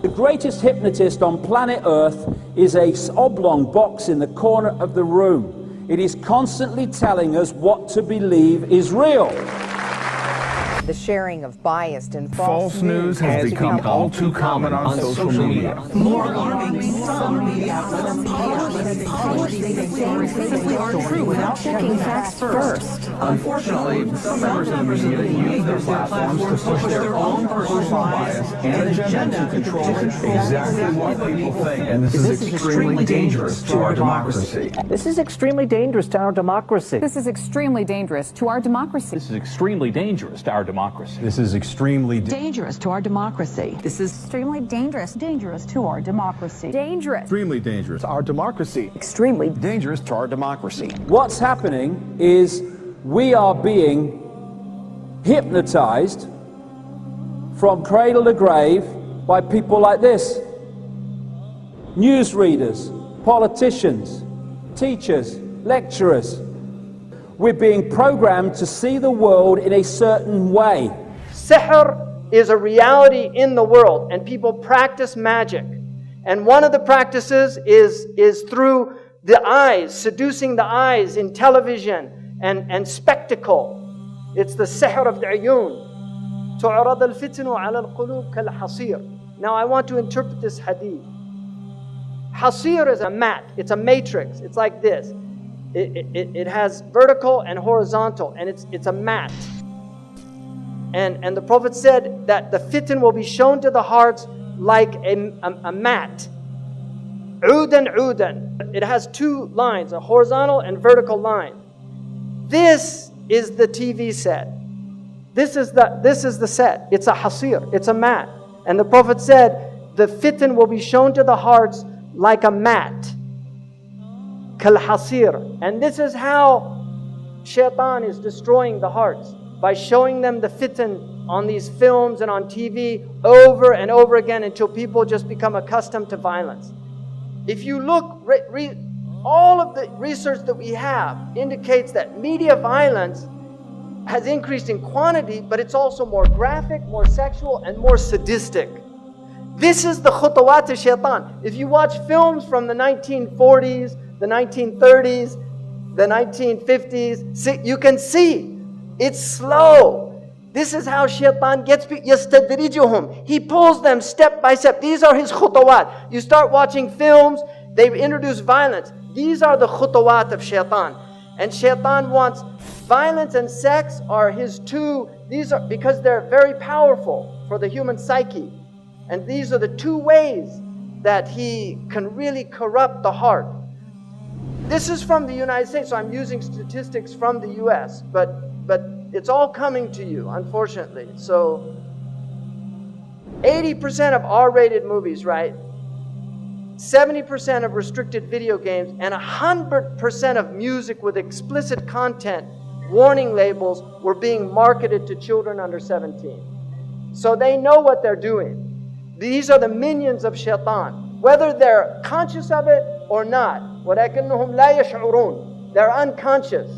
The greatest hypnotist on planet Earth is a oblong box in the corner of the room. It is constantly telling us what to believe is real. The sharing of biased and false news has become all too common on social media. More alarming, some media outlets publish things they are true without checking facts first. Unfortunately, some members of the media use their platforms to push their own personal bias and agenda to control exactly what people think. And this is extremely dangerous to our democracy. This is extremely dangerous to our democracy. This is extremely dangerous to our democracy. This is extremely dangerous to our democracy. This is extremely dangerous to our democracy. This is extremely dangerous to our democracy. Dangerous. Extremely dangerous to our democracy. Extremely dangerous to our democracy. What's happening is we are being hypnotized from cradle to grave by people like this. Newsreaders, politicians, teachers, lecturers. We're being programmed to see the world in a certain way. Sihr is a reality in the world, and people practice magic. And one of the practices is through the eyes, seducing the eyes in television and spectacle. It's the sihr of the ayun. تُعْرَضَ الْفِتْنُ عَلَى الْقُلُوبِ كَالْحَصِيرِ. Now I want to interpret this hadith. Hasir is a mat, it's a matrix, it's like this. It has vertical and horizontal, and it's a mat. And the Prophet said that the fitan will be shown to the hearts like a mat. Udan udan. It has two lines, a horizontal and vertical line. This is the TV set. This is the set. It's a hasir, it's a mat. And the Prophet said the fitan will be shown to the hearts like a mat. Kal-hasir. And this is how shaitan is destroying the hearts, by showing them the fitan on these films and on TV over and over again until people just become accustomed to violence. If you look, all of the research that we have indicates that media violence has increased in quantity, but it's also more graphic, more sexual, and more sadistic. This is the khutawat of shaitan. If you watch films from the 1940s, the 1930s, the 1950s, you can see it's slow. This is how shaitan gets people. يَسْتَدْرِجُهُمْ. He pulls them step by step. These are his khutawat. You start watching films, they've introduced violence. These are the khutawat of shaitan. And shaitan wants violence and sex are his two, these are because they're very powerful for the human psyche. And these are the two ways that he can really corrupt the heart. This is from the United States, so I'm using statistics from the US, but it's all coming to you, unfortunately. So 80% of R-rated movies, right? 70% of restricted video games, and 100% of music with explicit content, warning labels, were being marketed to children under 17. So they know what they're doing. These are the minions of shaitan, whether they're conscious of it or not. وَلَكِنَّهُمْ لَا يَشْعُرُونَ. They're unconscious.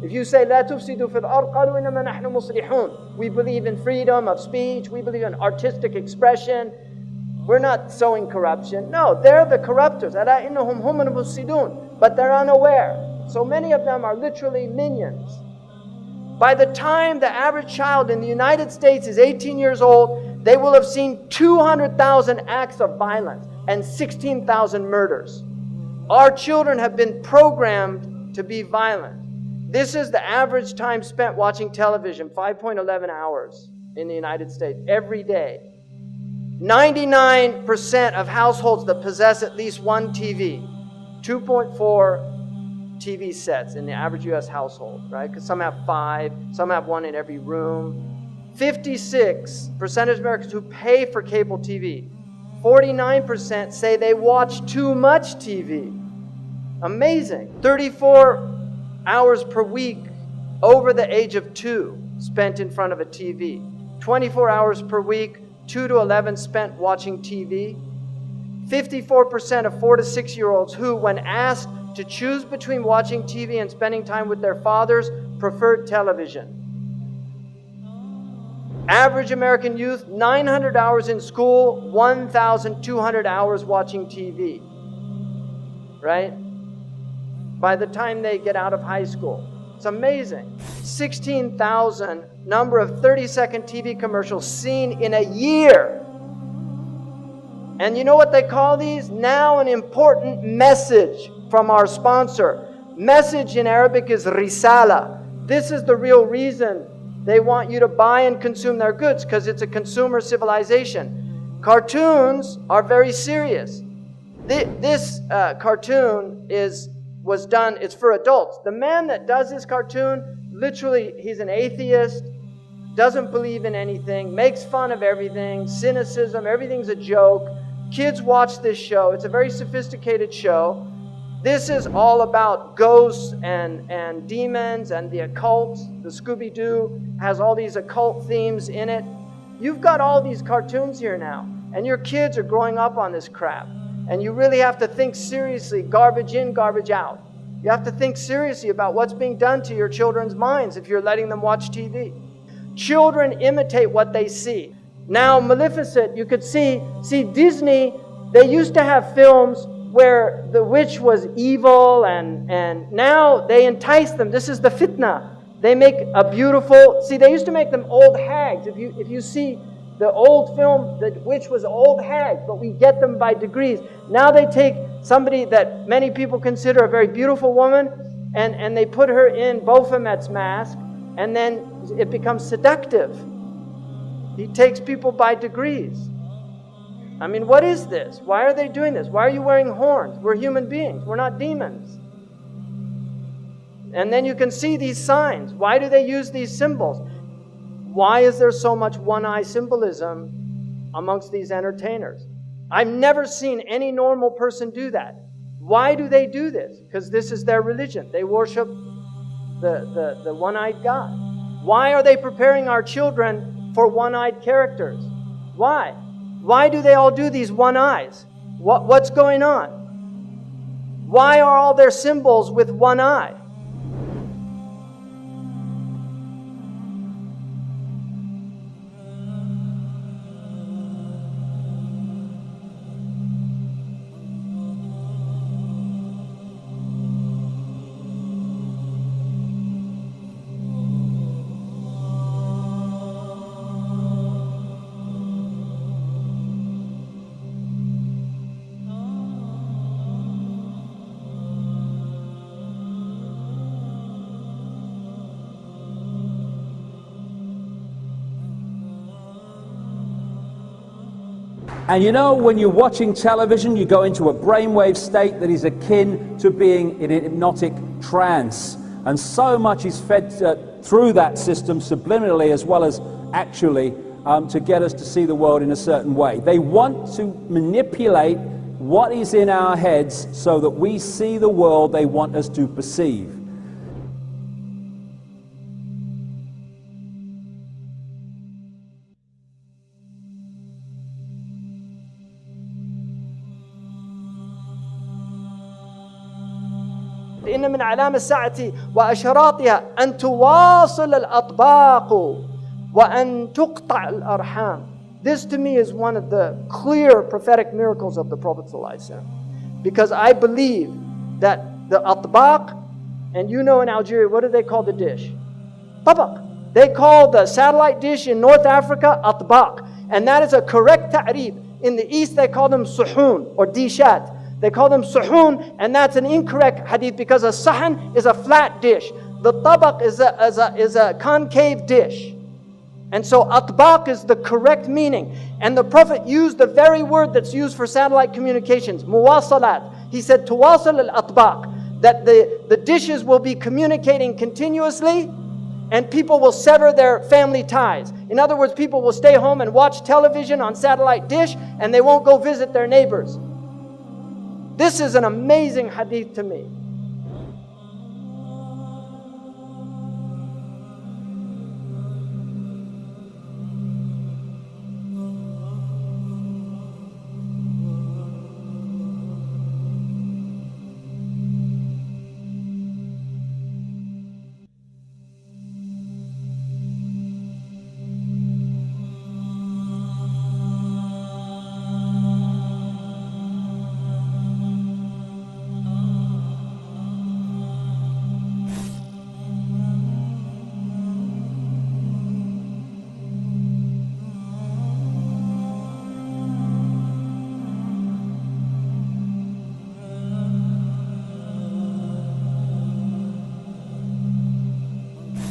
If you say, لَا تُفْسِدُوا فِي الْأَرْضِ قَالُوا إِنَّمَا نَحْنُ مُصْلِحُونَ. We believe in freedom of speech. We believe in artistic expression. We're not sowing corruption. No, they're the corruptors. أَلَا إِنَّهُمْ هُمُ الْمُفْسِدُونَ. But they're unaware. So many of them are literally minions. By the time the average child in the United States is 18 years old, they will have seen 200,000 acts of violence and 16,000 murders. Our children have been programmed to be violent. This is the average time spent watching television, 5.11 hours in the United States every day. 99% of households that possess at least one TV, 2.4 TV sets in the average US household, right? Because some have 5, some have 1 in every room. 56% of Americans who pay for cable TV. 49% say they watch too much TV. Amazing. 34 hours per week over the age of 2 spent in front of a TV. 24 hours per week, 2 to 11 spent watching TV. 54% of 4 to 6-year-olds who, when asked to choose between watching TV and spending time with their fathers, preferred television. Average American youth, 900 hours in school, 1,200 hours watching TV. Right? By the time they get out of high school. It's amazing. 16,000 number of 30-second TV commercials seen in a year. And you know what they call these? Now an important message from our sponsor. Message in Arabic is risala. This is the real reason they want you to buy and consume their goods, because it's a consumer civilization. Cartoons are very serious. This cartoon was done, it's for adults. The man that does this cartoon, literally, he's an atheist, doesn't believe in anything, makes fun of everything, cynicism, everything's a joke. Kids watch this show. It's a very sophisticated show. This is all about ghosts and demons and the occult. The Scooby-Doo has all these occult themes in it. You've got all these cartoons here now, and your kids are growing up on this crap. And you really have to think seriously, garbage in, garbage out. You have to think seriously about what's being done to your children's minds if you're letting them watch TV. Children imitate what they see. Now, Maleficent, you could see Disney, they used to have films where the witch was evil, and now they entice them. This is the fitna. They make a beautiful, they used to make them old hags. If you see the old film, the witch was old hag, but we get them by degrees. Now they take somebody that many people consider a very beautiful woman, and they put her in Baphomet's mask, and then it becomes seductive. He takes people by degrees. I mean, what is this? Why are they doing this? Why are you wearing horns? We're human beings. We're not demons. And then you can see these signs. Why do they use these symbols? Why is there so much one-eye symbolism amongst these entertainers? I've never seen any normal person do that. Why do they do this? Because this is their religion. They worship the one-eyed God. Why are they preparing our children for one-eyed characters? Why? Why do they all do these one eyes? What's going on? Why are all their symbols with one eye? And you know, when you're watching television, you go into a brainwave state that is akin to being in a hypnotic trance. And so much is fed through that system subliminally as well as actually to get us to see the world in a certain way. They want to manipulate what is in our heads so that we see the world they want us to perceive. إن من علامة الساعة وأشراطها أن تواصل الأطباق وأن تقطع الأرحام. This to me is one of the clear prophetic miracles of the Prophet ﷺ. Because I believe that the atbaq, and you know in Algeria, what do they call the dish? Tabaq. They call the satellite dish in North Africa atbaq. And that is a correct ta'rif. In the East they call them suhoon or dishat. They call them suhoon, and that's an incorrect hadith because a sahan is a flat dish. The tabaq is a concave dish. And so atbaq is the correct meaning. And the Prophet used the very word that's used for satellite communications, muwasalat. He said, tuwasal al-atbaq, that the dishes will be communicating continuously and people will sever their family ties. In other words, people will stay home and watch television on satellite dish and they won't go visit their neighbors. This is an amazing hadith to me.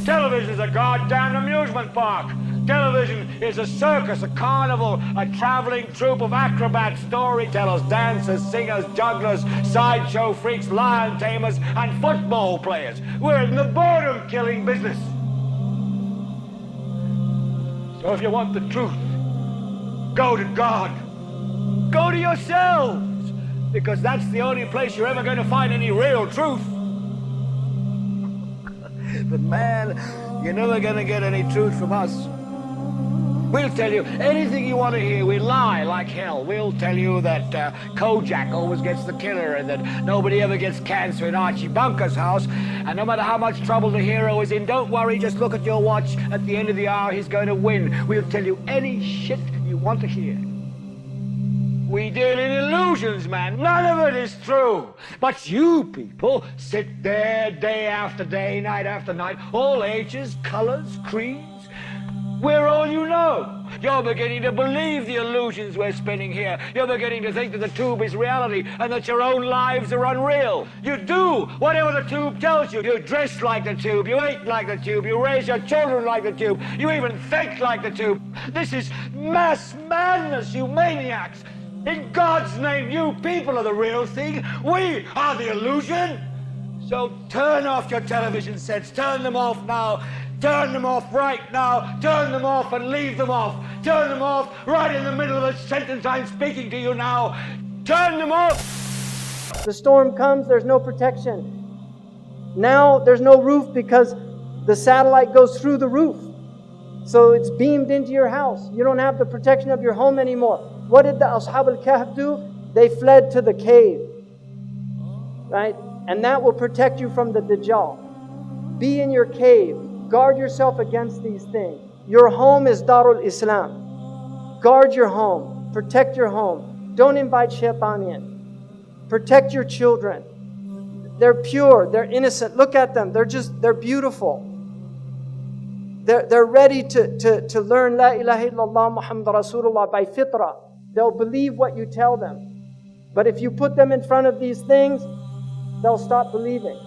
Television is a goddamn amusement park. Television is a circus, a carnival, a traveling troupe of acrobats, storytellers, dancers, singers, jugglers, sideshow freaks, lion tamers, and football players. We're in the boredom-killing business. So if you want the truth, go to God. Go to yourselves, because that's the only place you're ever going to find any real truth. But man, you're never going to get any truth from us. We'll tell you anything you want to hear. We lie like hell. We'll tell you that Kojak always gets the killer and that nobody ever gets cancer in Archie Bunker's house. And no matter how much trouble the hero is in, don't worry, just look at your watch. At the end of the hour, he's going to win. We'll tell you any shit you want to hear. We deal in illusions, man. None of it is true. But you people sit there day after day, night after night, all ages, colors, creeds. We're all you know. You're beginning to believe the illusions we're spinning here. You're beginning to think that the tube is reality and that your own lives are unreal. You do whatever the tube tells you. You dress like the tube. You eat like the tube. You raise your children like the tube. You even think like the tube. This is mass madness, you maniacs. In God's name, you people are the real thing. We are the illusion. So turn off your television sets. Turn them off now. Turn them off right now. Turn them off and leave them off. Turn them off right in the middle of the sentence I'm speaking to you now. Turn them off. The storm comes, there's no protection. Now there's no roof because the satellite goes through the roof. So it's beamed into your house. You don't have the protection of your home anymore. What did the Ashab al-Kahf do? They fled to the cave. Right? And that will protect you from the Dajjal. Be in your cave. Guard yourself against these things. Your home is Darul Islam. Guard your home. Protect your home. Don't invite shaitan in. Protect your children. They're pure. They're innocent. Look at them. They're beautiful. They're ready to learn La ilaha illallah Muhammad Rasulullah by fitrah. They'll believe what you tell them. But if you put them in front of these things, they'll stop believing.